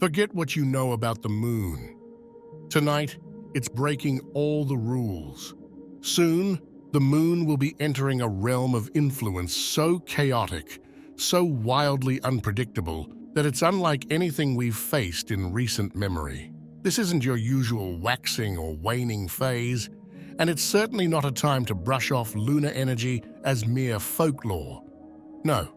Forget what you know about the moon. Tonight, it's breaking all the rules. Soon, the moon will be entering a realm of influence so chaotic, so wildly unpredictable, that it's unlike anything we've faced in recent memory. This isn't your usual waxing or waning phase, and it's certainly not a time to brush off lunar energy as mere folklore. No,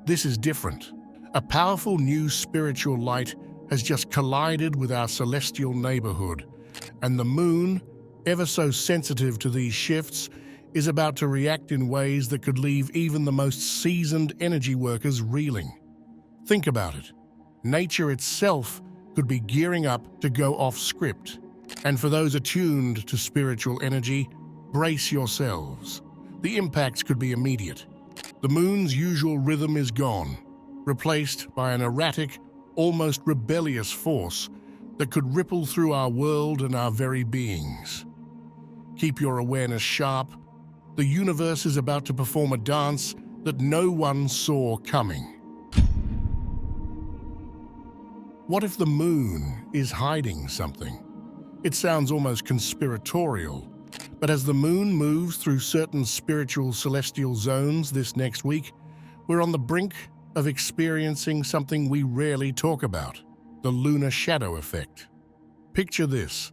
this is different. A powerful new spiritual light has just collided with our celestial neighborhood, and the moon, ever so sensitive to these shifts, is about to react in ways that could leave even the most seasoned energy workers reeling. Think about it. Nature itself could be gearing up to go off script. And for those attuned to spiritual energy, brace yourselves. The impacts could be immediate. The moon's usual rhythm is gone, replaced by an erratic, almost rebellious force that could ripple through our world and our very beings. Keep your awareness sharp. The universe is about to perform a dance that no one saw coming. What if the moon is hiding something? It sounds almost conspiratorial, but as the moon moves through certain spiritual celestial zones this next week, we're on the brink of experiencing something we rarely talk about, the lunar shadow effect. Picture this,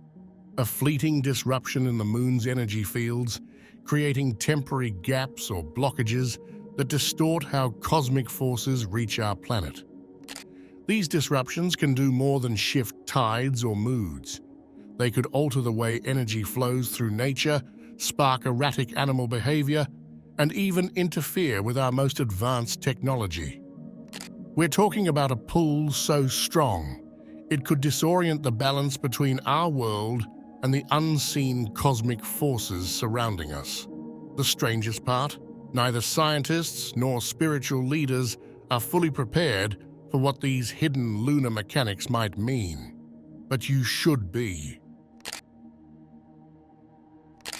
a fleeting disruption in the moon's energy fields, creating temporary gaps or blockages that distort how cosmic forces reach our planet. These disruptions can do more than shift tides or moods. They could alter the way energy flows through nature, spark erratic animal behavior, and even interfere with our most advanced technology. We're talking about a pull so strong, it could disorient the balance between our world and the unseen cosmic forces surrounding us. The strangest part, neither scientists nor spiritual leaders are fully prepared for what these hidden lunar mechanics might mean. But you should be.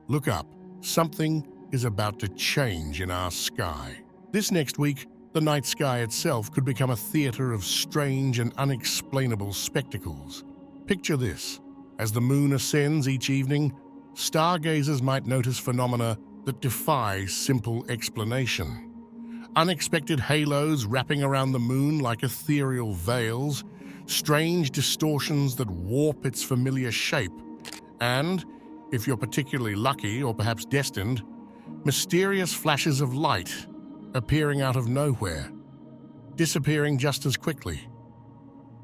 Look up. Something is about to change in our sky. This next week, the night sky itself could become a theater of strange and unexplainable spectacles. Picture this. As the moon ascends each evening, stargazers might notice phenomena that defy simple explanation. Unexpected halos wrapping around the moon like ethereal veils, strange distortions that warp its familiar shape, and, if you're particularly lucky or perhaps destined, mysterious flashes of light appearing out of nowhere, disappearing just as quickly.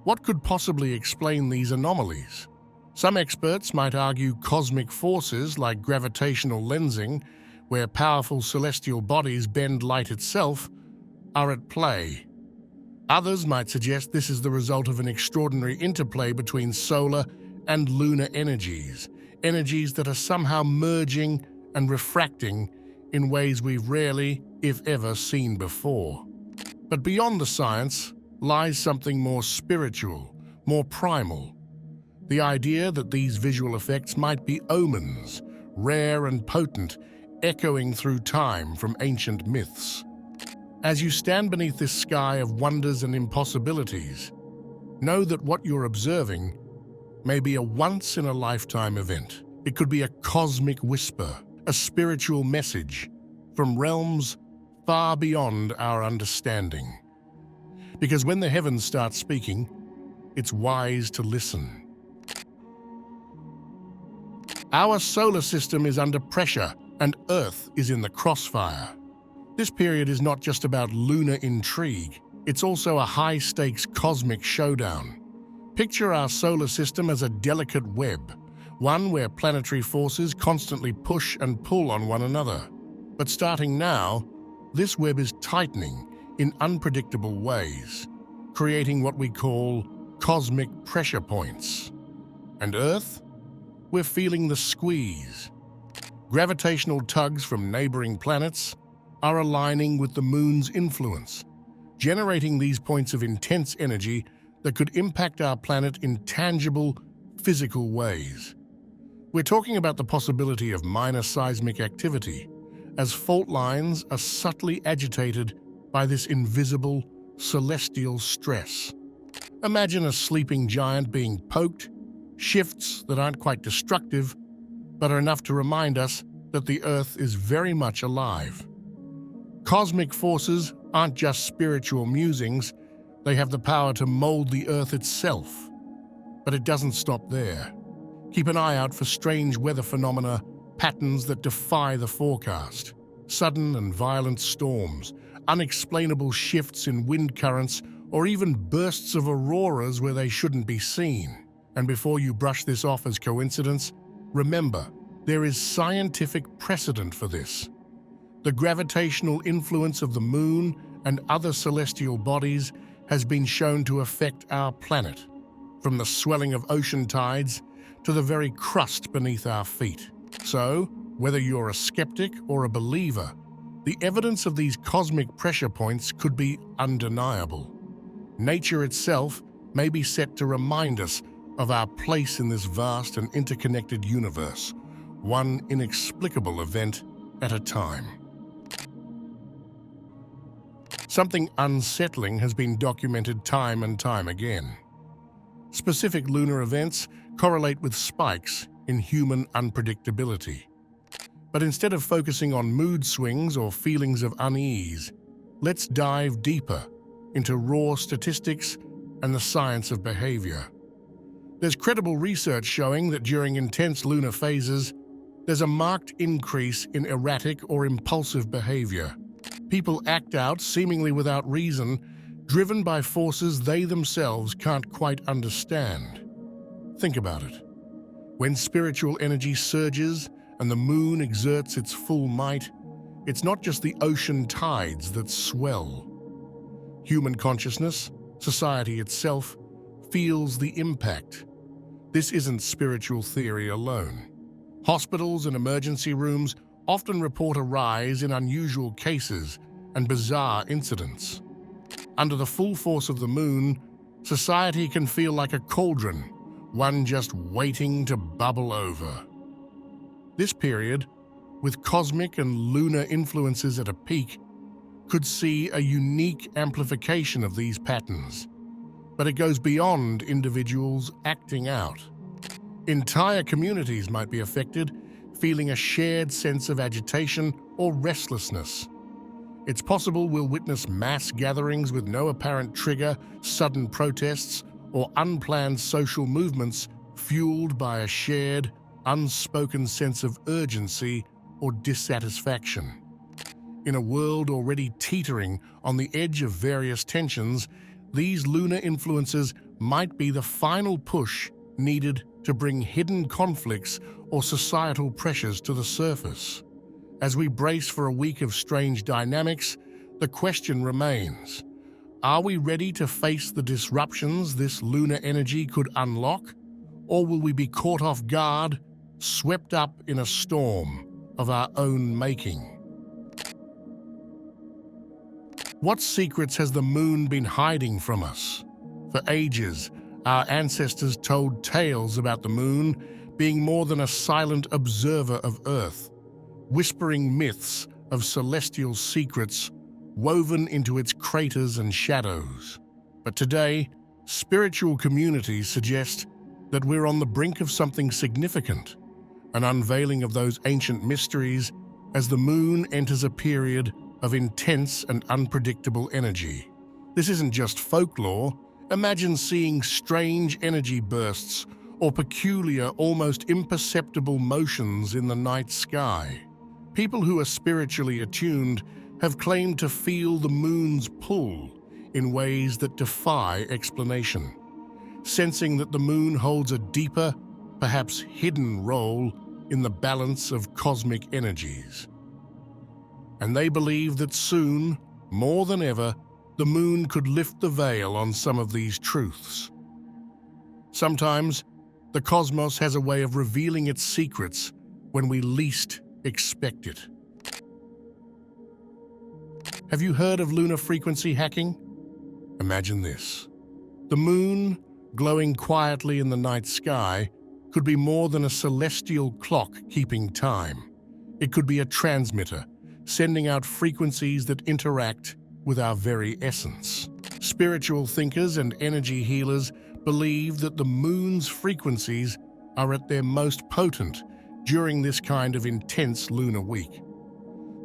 What could possibly explain these anomalies? Some experts might argue cosmic forces like gravitational lensing, where powerful celestial bodies bend light itself, are at play. Others might suggest this is the result of an extraordinary interplay between solar and lunar energies, energies that are somehow merging and refracting in ways we've rarely, if ever, seen before. But beyond the science lies something more spiritual, more primal. The idea that these visual effects might be omens, rare and potent, echoing through time from ancient myths. As you stand beneath this sky of wonders and impossibilities, know that what you're observing may be a once-in-a-lifetime event. It could be a cosmic whisper, a spiritual message from realms far beyond our understanding. Because when the heavens start speaking, it's wise to listen. Our solar system is under pressure, and Earth is in the crossfire. This period is not just about lunar intrigue, it's also a high-stakes cosmic showdown. Picture our solar system as a delicate web, one where planetary forces constantly push and pull on one another. But starting now, this web is tightening in unpredictable ways, creating what we call cosmic pressure points. And Earth? We're feeling the squeeze. Gravitational tugs from neighboring planets are aligning with the moon's influence, generating these points of intense energy that could impact our planet in tangible, physical ways. We're talking about the possibility of minor seismic activity, as fault lines are subtly agitated by this invisible, celestial stress. Imagine a sleeping giant being poked, shifts that aren't quite destructive, but are enough to remind us that the Earth is very much alive. Cosmic forces aren't just spiritual musings, they have the power to mold the Earth itself. But it doesn't stop there. Keep an eye out for strange weather phenomena, patterns that defy the forecast. Sudden and violent storms, unexplainable shifts in wind currents, or even bursts of auroras where they shouldn't be seen. And before you brush this off as coincidence, remember, there is scientific precedent for this. The gravitational influence of the moon and other celestial bodies has been shown to affect our planet, from the swelling of ocean tides to the very crust beneath our feet. So, whether you're a skeptic or a believer, the evidence of these cosmic pressure points could be undeniable. Nature itself may be set to remind us of our place in this vast and interconnected universe, one inexplicable event at a time. Something unsettling has been documented time and time again. Specific lunar events correlate with spikes in human unpredictability. But instead of focusing on mood swings or feelings of unease, let's dive deeper into raw statistics and the science of behavior. There's credible research showing that during intense lunar phases, there's a marked increase in erratic or impulsive behavior. People act out seemingly without reason, driven by forces they themselves can't quite understand. Think about it. When spiritual energy surges and the moon exerts its full might, it's not just the ocean tides that swell. Human consciousness, society itself, feels the impact. This isn't spiritual theory alone. Hospitals and emergency rooms often report a rise in unusual cases and bizarre incidents. Under the full force of the moon, society can feel like a cauldron, one just waiting to bubble over. This period, with cosmic and lunar influences at a peak, could see a unique amplification of these patterns. But it goes beyond individuals acting out. Entire communities might be affected, feeling a shared sense of agitation or restlessness. It's possible we'll witness mass gatherings with no apparent trigger, sudden protests, or unplanned social movements fueled by a shared, unspoken sense of urgency or dissatisfaction. In a world already teetering on the edge of various tensions, these lunar influences might be the final push needed to bring hidden conflicts or societal pressures to the surface. As we brace for a week of strange dynamics, the question remains: are we ready to face the disruptions this lunar energy could unlock? Or will we be caught off guard, swept up in a storm of our own making? What secrets has the moon been hiding from us? For ages, our ancestors told tales about the moon being more than a silent observer of Earth, whispering myths of celestial secrets woven into its craters and shadows. But today, spiritual communities suggest that we're on the brink of something significant, an unveiling of those ancient mysteries as the moon enters a period of intense and unpredictable energy. This isn't just folklore. Imagine seeing strange energy bursts or peculiar, almost imperceptible motions in the night sky. People who are spiritually attuned have claimed to feel the moon's pull in ways that defy explanation, sensing that the moon holds a deeper, perhaps hidden role in the balance of cosmic energies. And they believe that soon, more than ever, the moon could lift the veil on some of these truths. Sometimes, the cosmos has a way of revealing its secrets when we least expect it. Have you heard of lunar frequency hacking? Imagine this. The moon, glowing quietly in the night sky, could be more than a celestial clock keeping time. It could be a transmitter, sending out frequencies that interact with our very essence. Spiritual thinkers and energy healers believe that the moon's frequencies are at their most potent during this kind of intense lunar week.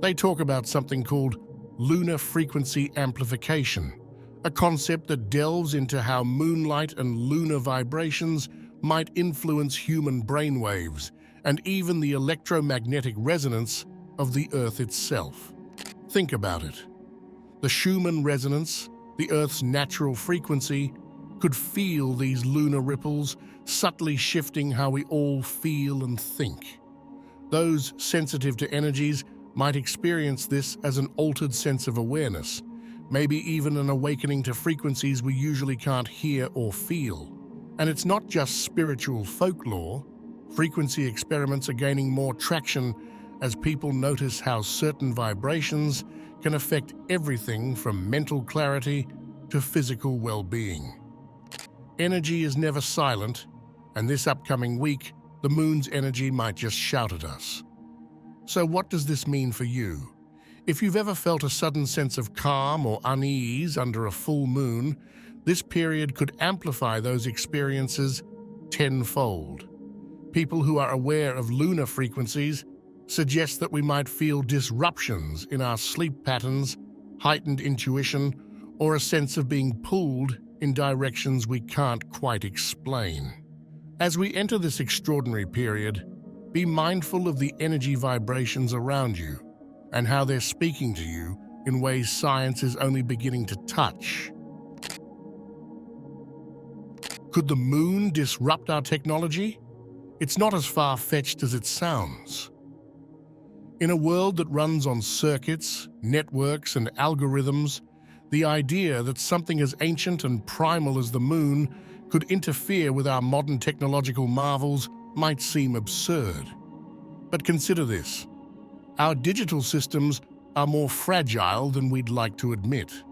They talk about something called lunar frequency amplification, a concept that delves into how moonlight and lunar vibrations might influence human brainwaves and even the electromagnetic resonance of the Earth itself. Think about it. The Schumann resonance, the Earth's natural frequency, could feel these lunar ripples subtly shifting how we all feel and think. Those sensitive to energies might experience this as an altered sense of awareness, maybe even an awakening to frequencies we usually can't hear or feel. And it's not just spiritual folklore. Frequency experiments are gaining more traction as people notice how certain vibrations can affect everything from mental clarity to physical well-being. Energy is never silent, and this upcoming week, the moon's energy might just shout at us. So what does this mean for you? If you've ever felt a sudden sense of calm or unease under a full moon, this period could amplify those experiences tenfold. People who are aware of lunar frequencies suggest that we might feel disruptions in our sleep patterns, heightened intuition, or a sense of being pulled in directions we can't quite explain. As we enter this extraordinary period, be mindful of the energy vibrations around you and how they're speaking to you in ways science is only beginning to touch. Could the moon disrupt our technology? It's not as far-fetched as it sounds. In a world that runs on circuits, networks, and algorithms, the idea that something as ancient and primal as the moon could interfere with our modern technological marvels might seem absurd. But consider this. Our digital systems are more fragile than we'd like to admit.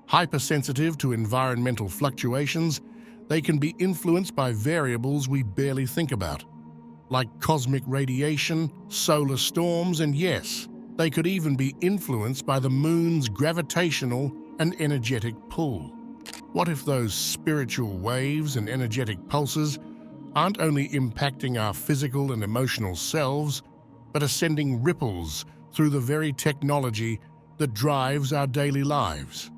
Hypersensitive to environmental fluctuations, they can be influenced by variables we barely think about, like cosmic radiation, solar storms, and yes, they could even be influenced by the moon's gravitational and energetic pull. What if those spiritual waves and energetic pulses aren't only impacting our physical and emotional selves, but are sending ripples through the very technology that drives our daily lives?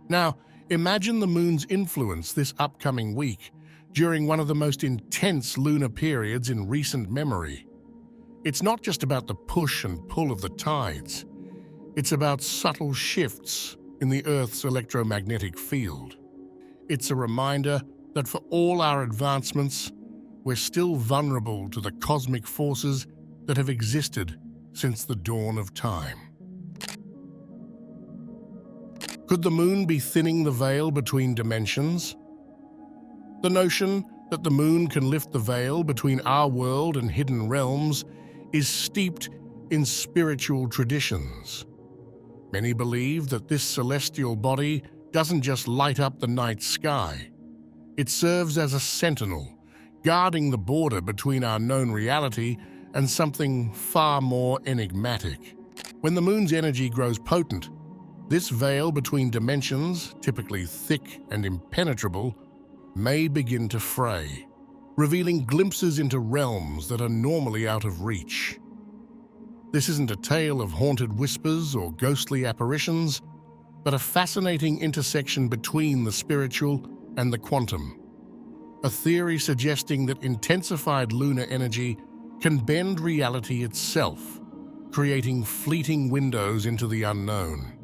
Now, imagine the moon's influence this upcoming week during one of the most intense lunar periods in recent memory. It's not just about the push and pull of the tides. It's about subtle shifts in the Earth's electromagnetic field. It's a reminder that for all our advancements, we're still vulnerable to the cosmic forces that have existed since the dawn of time. Could the moon be thinning the veil between dimensions? The notion that the moon can lift the veil between our world and hidden realms is steeped in spiritual traditions. Many believe that this celestial body doesn't just light up the night sky. It serves as a sentinel, guarding the border between our known reality and something far more enigmatic. When the moon's energy grows potent, this veil between dimensions, typically thick and impenetrable, may begin to fray, revealing glimpses into realms that are normally out of reach. This isn't a tale of haunted whispers or ghostly apparitions, but a fascinating intersection between the spiritual and the quantum. A theory suggesting that intensified lunar energy can bend reality itself, creating fleeting windows into the unknown.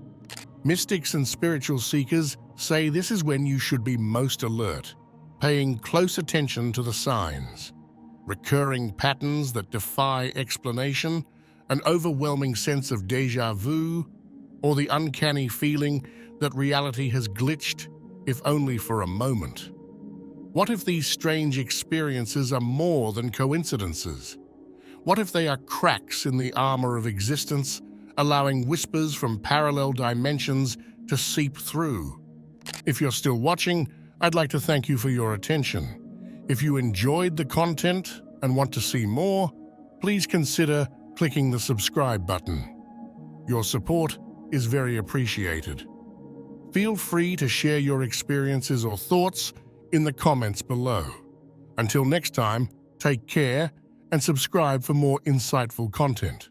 Mystics and spiritual seekers say this is when you should be most alert, paying close attention to the signs. Recurring patterns that defy explanation, an overwhelming sense of déjà vu, or the uncanny feeling that reality has glitched, if only for a moment. What if these strange experiences are more than coincidences? What if they are cracks in the armor of existence, allowing whispers from parallel dimensions to seep through? If you're still watching, I'd like to thank you for your attention. If you enjoyed the content and want to see more, please consider clicking the subscribe button. Your support is very appreciated. Feel free to share your experiences or thoughts in the comments below. Until next time, take care and subscribe for more insightful content.